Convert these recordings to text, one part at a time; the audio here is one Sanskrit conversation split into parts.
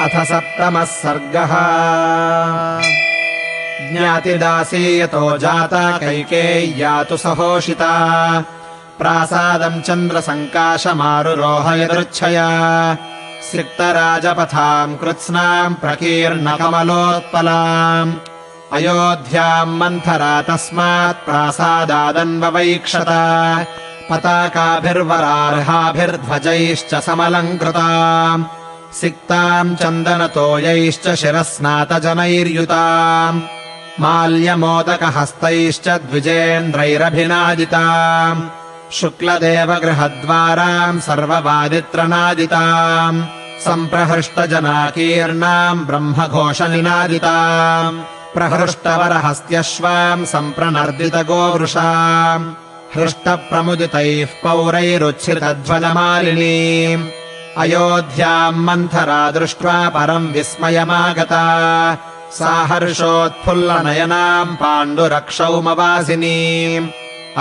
अथ सप्तमः सर्गः। ज्ञातिदासीयतो जाता कैकेय्या तु सहोषिता प्रासादम् चन्द्रसङ्काशमारुरोहयदृच्छया सिक्तराजपथाम् कृत्स्नाम् प्रकीर्णकमलोत्पलाम् अयोध्याम् मन्थरा तस्मात् प्रासादादन्ववैक्षत पताकाभिर्वरार्हाभिर्ध्वजैश्च समलङ्कृताम् सिक्ताम् चन्दनतोयैश्च शिरस्नातजनैर्युताम् माल्यमोदकहस्तैश्च द्विजेन्द्रैरभिनादिताम् शुक्लदेवगृहद्वाराम् सर्ववादित्रनादिताम् सम्प्रहृष्टजनाकीर्णाम् ब्रह्मघोषनिनादिताम् प्रहृष्टवरहस्त्यश्वाम् सम्प्रनर्दितगोवृषाम् हृष्टप्रमुदितैः पौरैरुच्छ्रितध्वजमालिनीम् अयोध्याम् मन्थरा दृष्ट्वा परम् विस्मयमागता सा हर्षोत्फुल्लनयनाम् पाण्डुरक्षौमवासिनीम्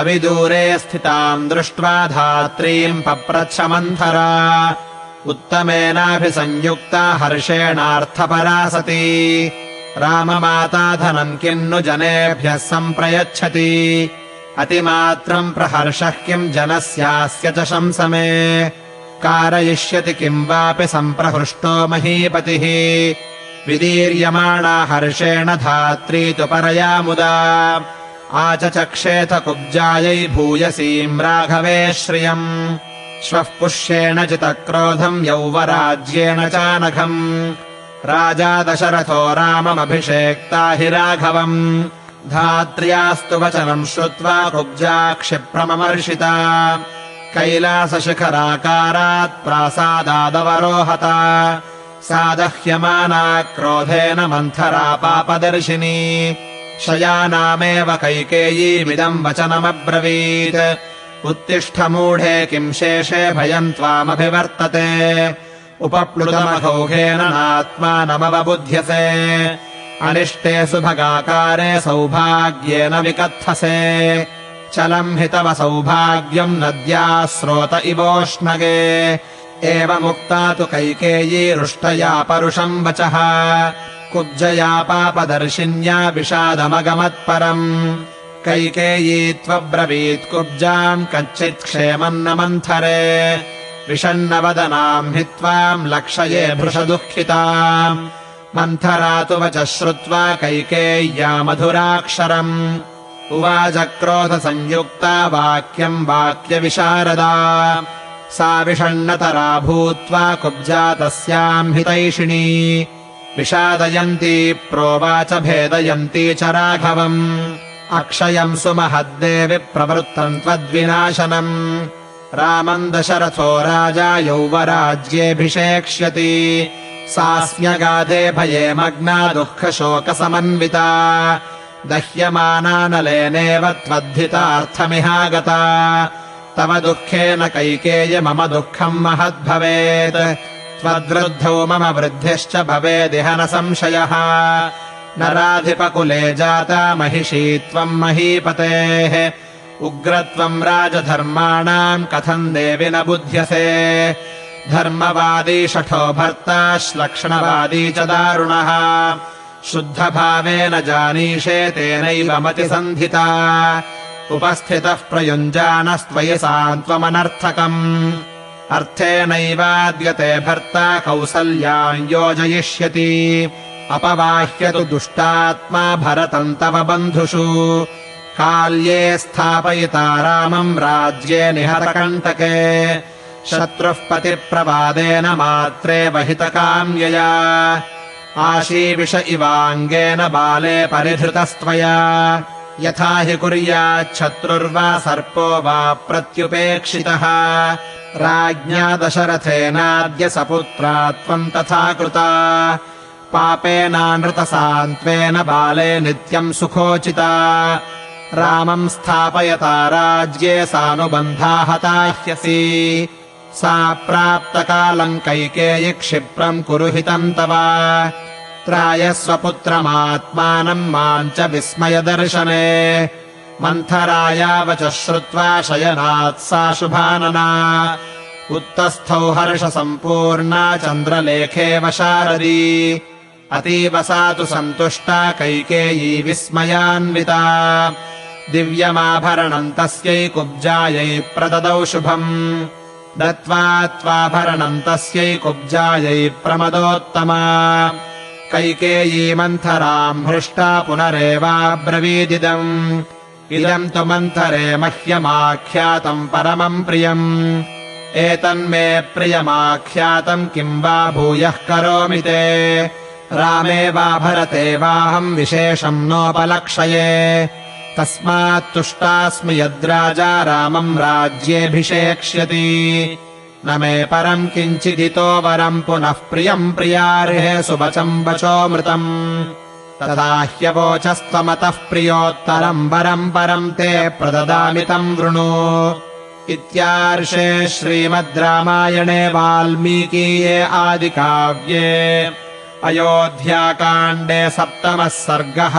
अविदूरे स्थिताम् दृष्ट्वा धात्रीम् पप्रच्छ मन्थरा उत्तमेनाभिसंयुक्ता हर्षेणार्थपरा सती राममाता धनम् किन्नु जनेभ्यः सम्प्रयच्छति अतिमात्रम् प्रहर्षः किम् जनस्यास्य च शंसमे कारयिष्यति किम् वापि सम्प्रहृष्टो महीपतिः विदीर्यमाणा हर्षेण धात्री तु परया मुदा आचचक्षेथ कुब्जायै भूयसीम् राघवे श्रियम् श्वः पुष्येण जितक्रोधम् यौवराज्येन चानघम् राजा दशरथो राममभिषेक्ता हि राघवम् धात्र्यास्तु वचनम् श्रुत्वा कुब्जा क्षिप्रममर्षिता कैलासशिखराकारात् प्रासादादवरोहता सा दह्यमाना क्रोधेन मन्थरा पापदर्शिनी शयानामेव कैकेयीमिदम् वचनमब्रवीत् उत्तिष्ठ मूढे किम् शेषे भयम् त्वामभिवर्तते उपप्लुतमघौघेन नात्मानमवबुध्यसे अनिष्टे सुभगाकारे सौभाग्येन विकत्थसे चलम् हि तव सौभाग्यम् नद्याः स्रोत इवोष्णगे एवमुक्ता तु कैकेयी रुष्टया परुषम् वचः कुब्जया पापदर्शिन्या विषादमगमत्परम् कैकेयी त्वब्रवीत् कुब्जाम् कच्चित् क्षेमम् न मन्थरे विषण्णवदनाम् हि त्वाम् लक्षये भृशदुःखिताम् मन्थरा तु वचः श्रुत्वा कैकेय्या मधुराक्षरम् उवाच क्रोधसंयुक्ता वाक्यम् वाक्यविशारदा सा विषण्णतरा भूत्वा कुब्जा तस्याम् हितैषिणी विषादयन्ती प्रोवाच भेदयन्ती च राघवम् अक्षयम् सुमहद्देवि प्रवृत्तम् त्वद्विनाशनम् रामम् दशरथो राजा यौवराज्येऽभिषेक्ष्यति सास्म्यगाधे भये मग्ना दुःखशोकसमन्विता दह्यमानानलेनेव त्वद्धितार्थमिहागता तव दुःखेन कैकेयी मम दुःखम् महद्भवेत् त्वद्वृद्धौ मम वृद्धिश्च भवेदिह न संशयः नराधिपकुले जाता महिषी त्वम् महीपतेः उग्रत्वम् राजधर्माणाम् कथम् देवि न बुध्यसे धर्मवादी शठो भर्ता श्लक्ष्णवादी च दारुणः शुद्धभावेन जानीषे तेनैव मतिसन्धिता उपस्थितः प्रयुञ्जानस्त्वयि सान्त्वमनर्थकम् अर्थेनैवाद्यते भर्ता कौसल्याम् योजयिष्यति अपवाह्यतु दुष्टात्मा भरतम् तव बन्धुषु काल्ये स्थापयिता रामम् राज्ये निहतकण्टके शत्रुः पतिप्रवादेन मात्रेव हितकाम्यया आशीविष इवाङ्गेन बाले परिधृतस्त्वया यथा हि कुर्याच्छत्रुर्वा सर्पो वा प्रत्युपेक्षितः राज्ञा दशरथेनाद्य सपुत्रा त्वम् तथा कृता पापेनानृतसान्त्वेन बाले नित्यम् सुखोचिता रामम् स्थापयता राज्ये सानुबन्धा हता ह्यसि सा प्राप्तकालम् कैकेयी क्षिप्रम् कुरु हितम् तव त्रायस्व पुत्रमात्मानम् माम् च विस्मयदर्शने मन्थराया वचः श्रुत्वा शयनात् सा शुभानना उत्तस्थौ हर्षसम्पूर्णा चन्द्रलेखेव शारदी अतीव सा तु सन्तुष्टा कैकेयी विस्मयान्विता दिव्यमाभरणम् तस्यै कुब्जायै प्रददौ शुभम् दत्त्वा त्वाभरणम् तस्यै कुब्जायै प्रमदोत्तमा कैकेयी मन्थराम् हृष्टा पुनरेवाब्रवीदिदम् इदम् तु मन्थरे मह्यमाख्यातम् परमम् प्रियम् एतन्मे प्रियमाख्यातम् किम् वा भूयः करोमि ते रामे वा भरते वाहम् विशेषम् नोपलक्षये तस्मात्तुष्टास्मि यद्राजा रामम् राज्येऽभिषेक्ष्यति न मे परम् किञ्चिदितो वरम् पुनः प्रियम् प्रियार्हे सुवचम् वचोऽमृतम् तथा ह्यवोचस्त्वमतः प्रियोत्तरम् वरम् परम् ते प्रददामि तम् वृणु इत्यार्षे श्रीमद् रामायणे वाल्मीकीये आदिकाव्ये अयोध्याकाण्डे 7मः सर्गः।